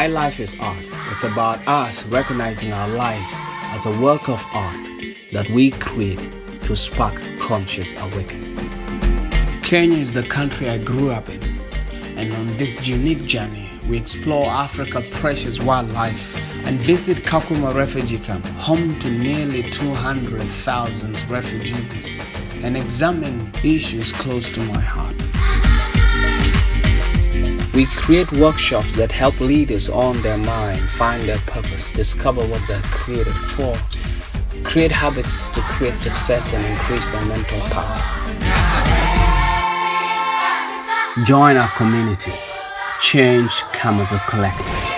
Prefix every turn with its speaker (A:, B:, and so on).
A: My Life is Art. It's about us recognizing our lives as a work of art that we create to spark conscious awakening. Kenya is the country I grew up in, and on this unique journey, we explore Africa's precious wildlife and visit Kakuma refugee camp, home to nearly 200,000 refugees, and examine issues close to my heart. We create workshops that help leaders own their mind, find their purpose, discover what they're created for, create habits to create success and increase their mental power. Join our community. Change comes as a collective.